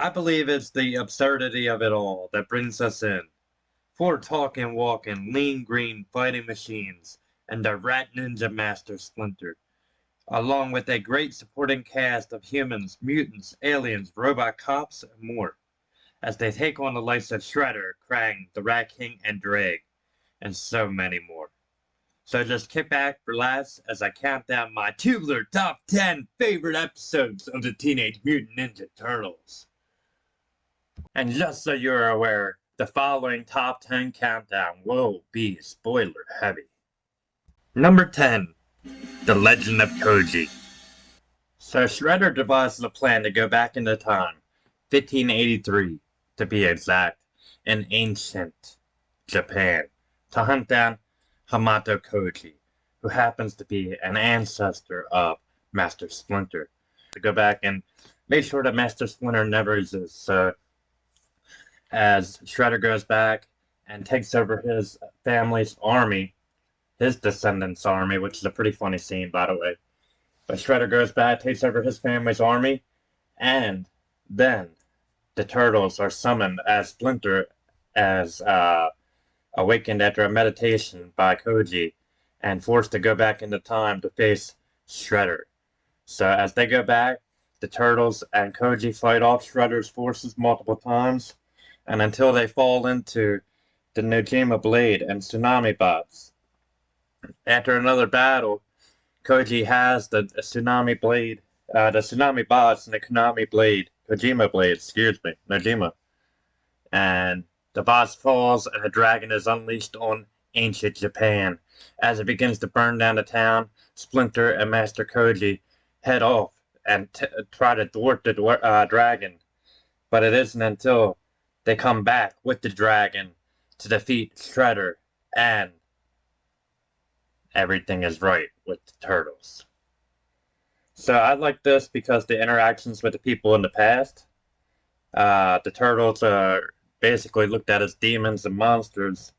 I believe it's the absurdity of it all that brings us in. Four talking, walking, lean green fighting machines, and the Rat Ninja Master Splinter, along with a great supporting cast of humans, mutants, aliens, robot cops, and more, as they take on the likes of Shredder, Krang, the Rat King, and Drake, and so many more. So just kick back, relax, as I count down my tubular top 10 favorite episodes of the Teenage Mutant Ninja Turtles. And just so you're aware, the following top 10 countdown will be spoiler heavy. Number 10, The Legend of Koji. So Shredder devises a plan to go back into time, 1583 to be exact, in ancient Japan, to hunt down Hamato Koji, who happens to be an ancestor of Master Splinter, to go back and make sure that Master Splinter never exists. So as Shredder goes back and takes over his family's army, his descendants' army, which is a pretty funny scene, by the way. But Shredder goes back, takes over his family's army, and then the Turtles are summoned as Splinter, as awakened after a meditation by Koji, and forced to go back into time to face Shredder. So as they go back, the Turtles and Koji fight off Shredder's forces multiple times, and until they fall into the Nojima Blade and Tsunami Bots. After another battle, Koji has the Tsunami Blade, the Tsunami Bots and the Kojima Blade, Nojima. And the boss falls and a dragon is unleashed on ancient Japan. As it begins to burn down the town, Splinter and Master Koji head off and try to thwart the dragon. But it isn't until they come back with the dragon to defeat Shredder, and everything is right with the Turtles. So I like this because the interactions with the people in the past, the Turtles are basically looked at as demons and monsters.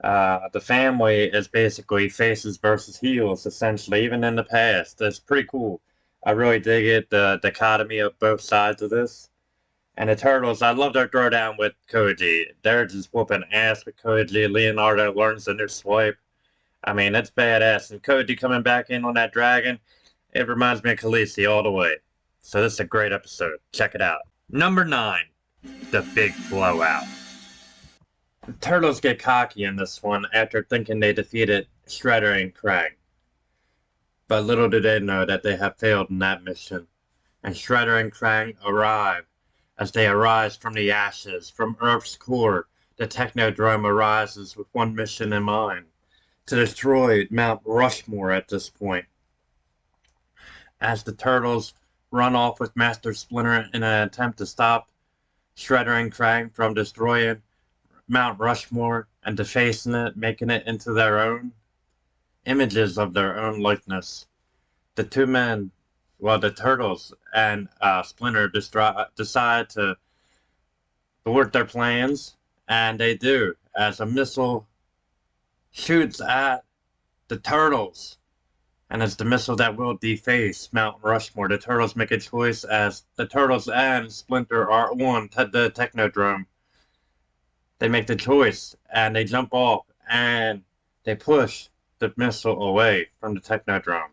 The family is basically faces versus heels, essentially, even in the past. It's pretty cool. I really dig it, the dichotomy of both sides of this. And the Turtles, I love their throwdown with Koji. They're just whooping ass with Koji. Leonardo learns a new swipe. I mean, it's badass. And Koji coming back in on that dragon, it reminds me of Khaleesi all the way. So this is a great episode. Check it out. Number 9, The Big Blowout. The Turtles get cocky in this one after thinking they defeated Shredder and Krang. But little do they know that they have failed in that mission. And Shredder and Krang arrive. As they arise from the ashes, from Earth's core, the Technodrome arises with one mission in mind: to destroy Mount Rushmore at this point. As the Turtles run off with Master Splinter in an attempt to stop Shredder and Krang from destroying Mount Rushmore and defacing it, making it into their own images of their own likeness, the two men, well, the Turtles and Splinter decide to thwart their plans, and they do, as a missile shoots at the Turtles, and it's the missile that will deface Mount Rushmore. The Turtles make a choice, as the Turtles and Splinter are on the Technodrome. They make the choice, and they jump off, and they push the missile away from the Technodrome.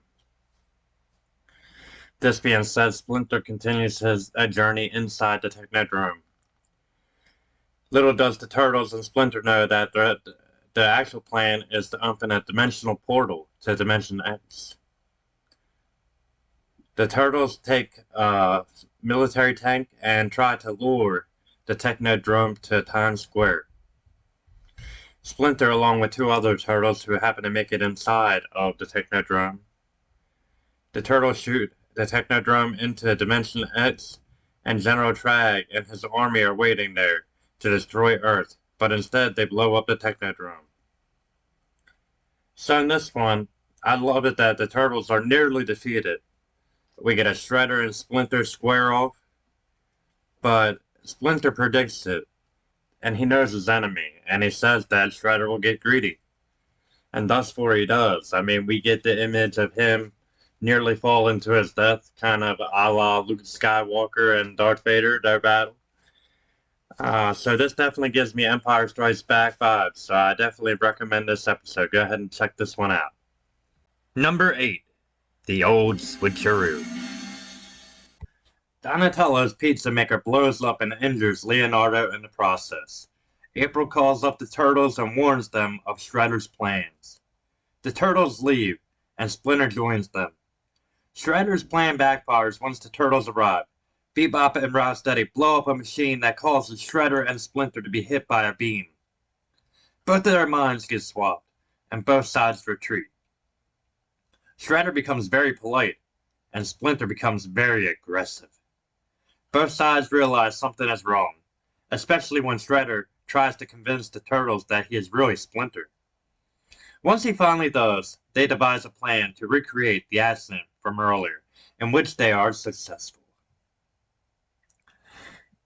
This being said, Splinter continues his journey inside the Technodrome. Little does the Turtles and Splinter know that the actual plan is to open a dimensional portal to Dimension X. The Turtles take a military tank and try to lure the Technodrome to Times Square. Splinter, along with 2 other Turtles who happen to make it inside of the Technodrome. The Turtles shoot the Technodrome into Dimension X, and General Trag and his army are waiting there to destroy Earth, but instead they blow up the Technodrome. So in this one, I love it that the Turtles are nearly defeated. We get a Shredder and Splinter square off, but Splinter predicts it, and he knows his enemy, and he says that Shredder will get greedy. And thus far he does. I mean, we get the image of him nearly falling to his death, kind of a la Luke Skywalker and Darth Vader, their battle. So this definitely gives me Empire Strikes Back vibes, so I definitely recommend this episode. Go ahead and check this one out. Number 8. The Old Switcheroo. Donatello's pizza maker blows up and injures Leonardo in the process. April calls up the Turtles and warns them of Shredder's plans. The Turtles leave, and Splinter joins them. Shredder's plan backfires once the Turtles arrive. Bebop and Rocksteady blow up a machine that causes Shredder and Splinter to be hit by a beam. Both of their minds get swapped, and both sides retreat. Shredder becomes very polite, and Splinter becomes very aggressive. Both sides realize something is wrong, especially when Shredder tries to convince the Turtles that he is really Splinter. Once he finally does, they devise a plan to recreate the accident from earlier, in which they are successful.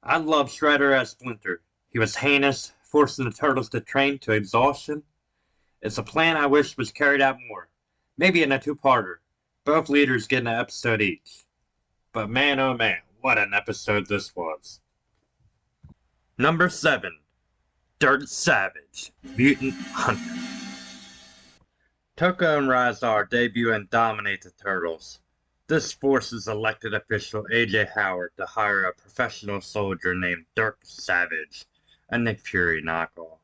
I love Shredder as Splinter. He was heinous, forcing the Turtles to train to exhaustion. It's a plan I wish was carried out more, maybe in a two-parter. Both leaders get an episode each. But man oh man, what an episode this was. Number 7. Dirt Savage, Mutant Hunter. Toko and Razar debut and dominate the Turtles. This forces elected official A.J. Howard to hire a professional soldier named Dirt Savage, a Nick Fury knockoff.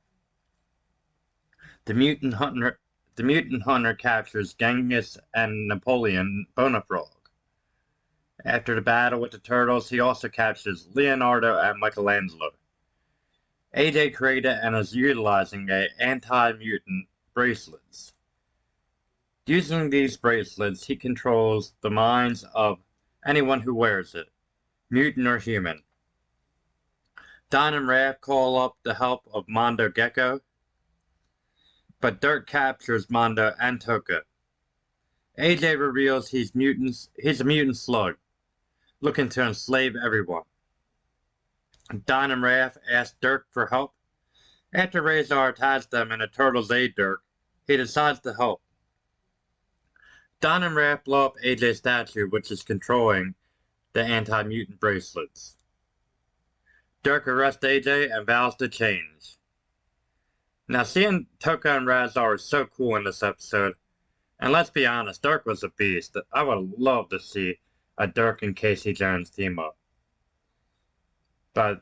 The Mutant Hunter captures Genghis and Napoleon Bonafrog. After the battle with the Turtles, he also captures Leonardo and Michelangelo. AJ created and is utilizing anti-mutant bracelets. Using these bracelets, he controls the minds of anyone who wears it, mutant or human. Don and Raph call up the help of Mondo Gecko, but Dirt captures Mondo and Toko. AJ reveals he's a mutant slug, looking to enslave everyone. Don and Raph ask Dirt for help. After Razor attacks them and the Turtles aid Dirt, he decides to help. Don and Raph blow up AJ's statue, which is controlling the anti-mutant bracelets. Dirk arrests AJ and vows to change. Now, seeing Toko and Razor is so cool in this episode, and let's be honest, Dirk was a beast. I would love to see a Dirk and Casey Jones team up. But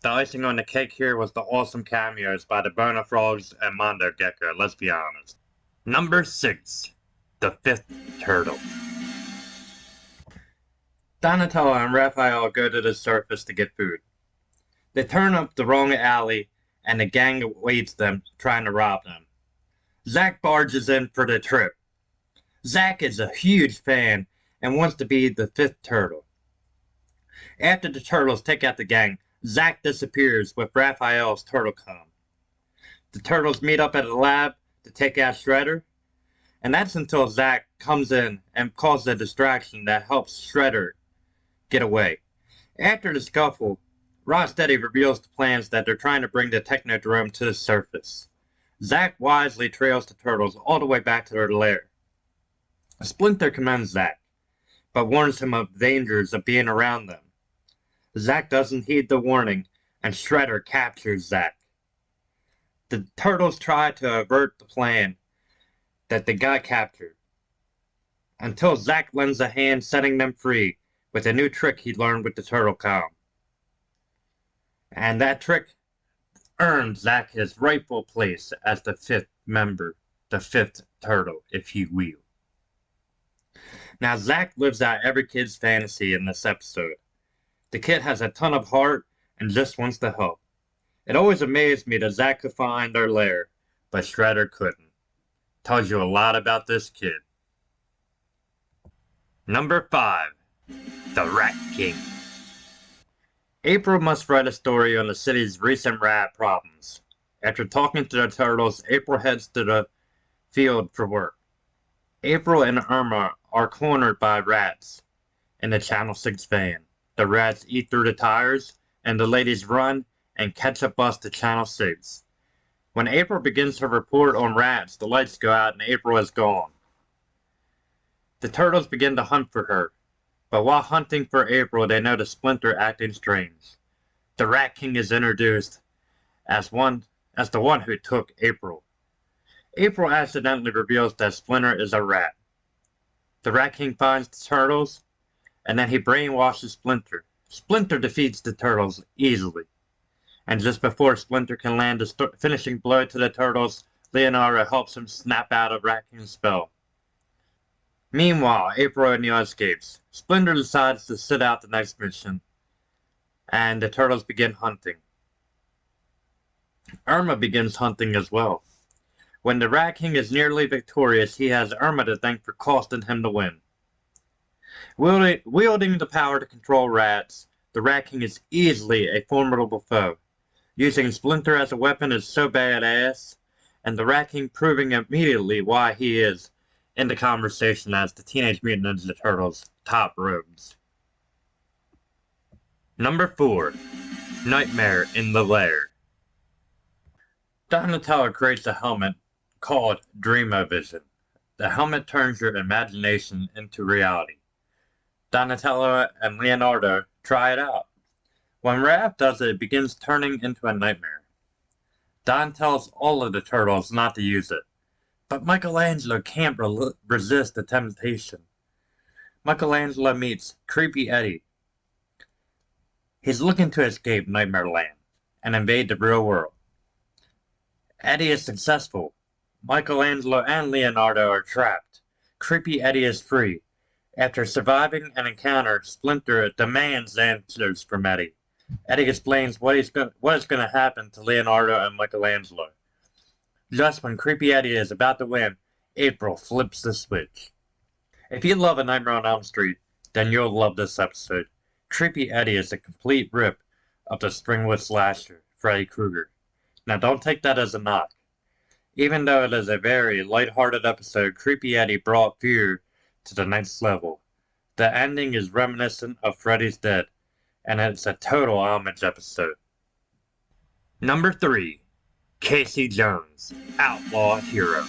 the icing on the cake here was the awesome cameos by the Bonafrogs and Mondo Gecko, let's be honest. Number 6. The Fifth Turtle. Donatello and Raphael go to the surface to get food. They turn up the wrong alley, and the gang awaits them, trying to rob them. Zack barges in for the trip. Zack is a huge fan and wants to be the fifth turtle. After the turtles take out the gang, Zack disappears with Raphael's turtle com. The turtles meet up at the lab to take out Shredder, and that's until Zack comes in and causes a distraction that helps Shredder get away. After the scuffle, Rocksteady reveals the plans that they're trying to bring the Technodrome to the surface. Zack wisely trails the turtles all the way back to their lair. Splinter commends Zack, but warns him of the dangers of being around them. Zack doesn't heed the warning, and Shredder captures Zack. The turtles try to avert the plan that they got captured, until Zack lends a hand setting them free with a new trick he learned with the turtle com. And that trick earned Zack his rightful place as the fifth member, the fifth turtle, if you will. Now, Zack lives out every kid's fantasy in this episode. The kid has a ton of heart and just wants to help. It always amazed me that Zack could find their lair, but Shredder couldn't. Tells you a lot about this kid. Number 5. The Rat King. April must write a story on the city's recent rat problems. After talking to the turtles, April heads to the field for work. April and Irma are cornered by rats in the Channel 6 van. The rats eat through the tires, and the ladies run and catch a bus to Channel 6. When April begins her report on rats, the lights go out and April is gone. The turtles begin to hunt for her, but while hunting for April, they notice Splinter acting strange. The Rat King is introduced as the one who took April. April accidentally reveals that Splinter is a rat. The Rat King finds the turtles, and then he brainwashes Splinter. Splinter defeats the turtles easily. And just before Splinter can land the finishing blow to the turtles, Leonardo helps him snap out of Rat King's spell. Meanwhile, April O'Neil escapes. Splinter decides to sit out the next mission, and the turtles begin hunting. Irma begins hunting as well. When the Rat King is nearly victorious, he has Irma to thank for costing him the win. Wielding the power to control rats, the Rat King is easily a formidable foe. Using Splinter as a weapon is so badass, and the Rat King proving immediately why he is in the conversation as the Teenage Mutant Ninja Turtles' top rogues. Number 4. Nightmare in the Lair. Donatello creates a helmet called Dream-O-Vision. The helmet turns your imagination into reality. Donatello and Leonardo try it out. When Raph does it, it begins turning into a nightmare. Don tells all of the turtles not to use it, but Michelangelo can't resist the temptation. Michelangelo meets Creepy Eddie. He's looking to escape Nightmare Land and invade the real world. Eddie is successful. Michelangelo and Leonardo are trapped. Creepy Eddie is free. After surviving an encounter, Splinter demands answers from Eddie. Eddie explains what is going to happen to Leonardo and Michelangelo. Just when Creepy Eddie is about to win, April flips the switch. If you love A Nightmare on Elm Street, then you'll love this episode. Creepy Eddie is a complete rip of the Springwood slasher, Freddy Krueger. Now don't take that as a knock. Even though it is a very light-hearted episode, Creepy Eddie brought fear to the next level. The ending is reminiscent of Freddy's Dead, and it's a total homage episode. Number 3. Casey Jones, Outlaw Hero.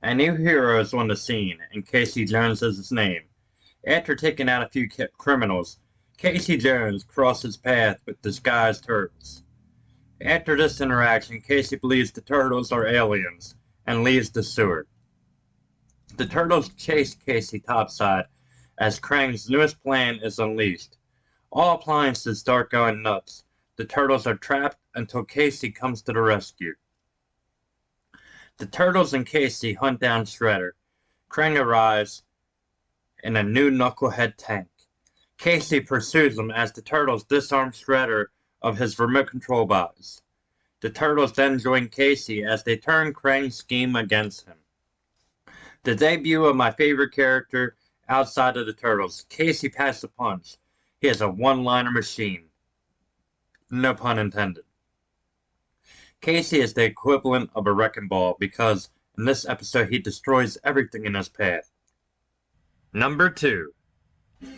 A new hero is on the scene, and Casey Jones is his name. After taking out a few criminals, Casey Jones crosses paths with disguised turtles. After this interaction, Casey believes the turtles are aliens and leaves the sewer. The turtles chase Casey topside as Krang's newest plan is unleashed. All appliances start going nuts. The turtles are trapped until Casey comes to the rescue. The turtles and Casey hunt down Shredder. Krang arrives in a new Knucklehead tank. Casey pursues them as the turtles disarm Shredder of his remote control box. The turtles then join Casey as they turn Krang's scheme against him. The debut of my favorite character outside of the turtles, Casey packs a punch. He is a one-liner machine. No pun intended. Casey is the equivalent of a wrecking ball because in this episode he destroys everything in his path. Number 2.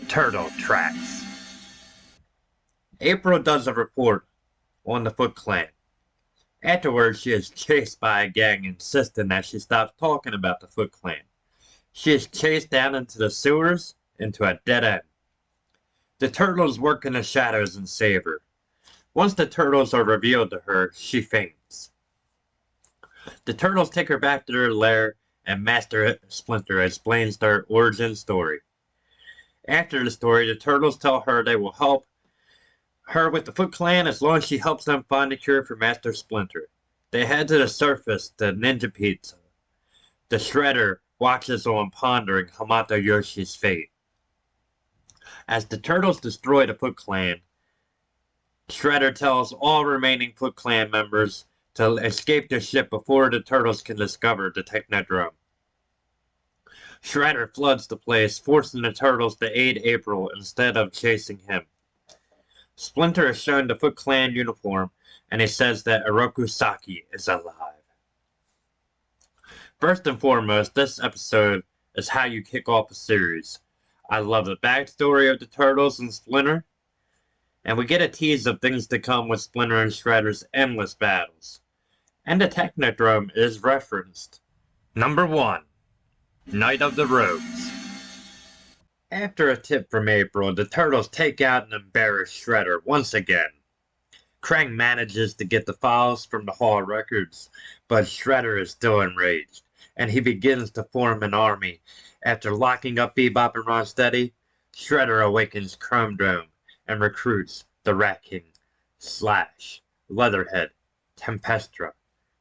Turtle Tracks. April does a report on the Foot Clan. Afterwards, she is chased by a gang insisting that she stops talking about the Foot Clan. She is chased down into the sewers, into a dead end. The turtles work in the shadows and save her. Once the turtles are revealed to her, she faints. The turtles take her back to their lair, and Master Splinter explains their origin story. After the story, the turtles tell her they will help her with the Foot Clan as long as she helps them find a cure for Master Splinter. They head to the surface to Ninja Pizza. The Shredder watches on pondering Hamato Yoshi's fate. As the turtles destroy the Foot Clan, Shredder tells all remaining Foot Clan members to escape their ship before the turtles can discover the Technodrome. Shredder floods the place, forcing the turtles to aid April instead of chasing him. Splinter is shown the Foot Clan uniform, and he says that Oroku Saki is alive. First and foremost, this episode is how you kick off a series. I love the backstory of the turtles and Splinter, and we get a tease of things to come with Splinter and Shredder's endless battles. And the Technodrome is referenced. Number 1. Night of the Rogues. After a tip from April, the Turtles take out and embarrass Shredder once again. Krang manages to get the files from the Hall of Records, but Shredder is still enraged, and he begins to form an army. After locking up Bebop and Rocksteady, Shredder awakens Chrome Dome and recruits the Rat King, Slash, Leatherhead, Tempestra,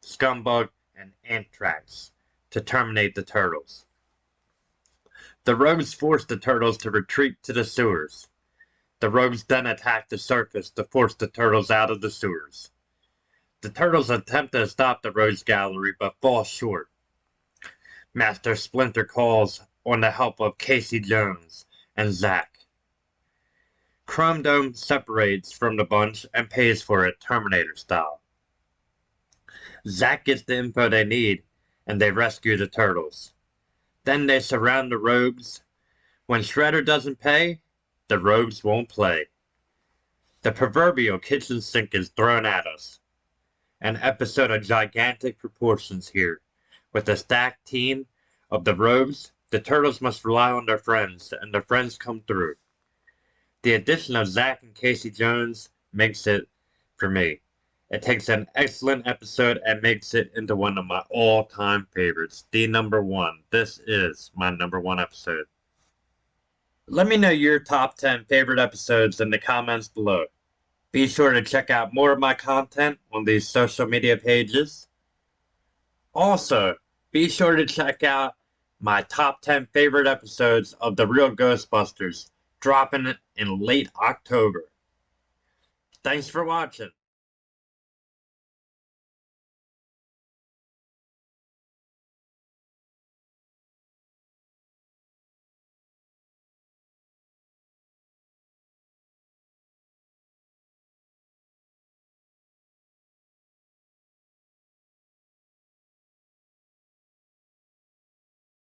Scumbug, and Anthrax to terminate the Turtles. The Rogues force the Turtles to retreat to the sewers. The Rogues then attack the surface to force the Turtles out of the sewers. The Turtles attempt to stop the Rogues Gallery but fall short. Master Splinter calls on the help of Casey Jones and Zack. Chrome Dome separates from the bunch and pays for it Terminator style. Zack gets the info they need and they rescue the Turtles. Then they surround the Rogues. When Shredder doesn't pay, the Rogues won't play. The proverbial kitchen sink is thrown at us. An episode of gigantic proportions here. With a stacked team of the Rogues, the Turtles must rely on their friends, and their friends come through. The addition of Zack and Casey Jones makes it for me. It takes an excellent episode and makes it into one of my all-time favorites. The number one. This is my number one episode. Let me know your top 10 favorite episodes in the comments below. Be sure to check out more of my content on these social media pages. Also, be sure to check out my top 10 favorite episodes of The Real Ghostbusters, dropping in late October. Thanks for watching.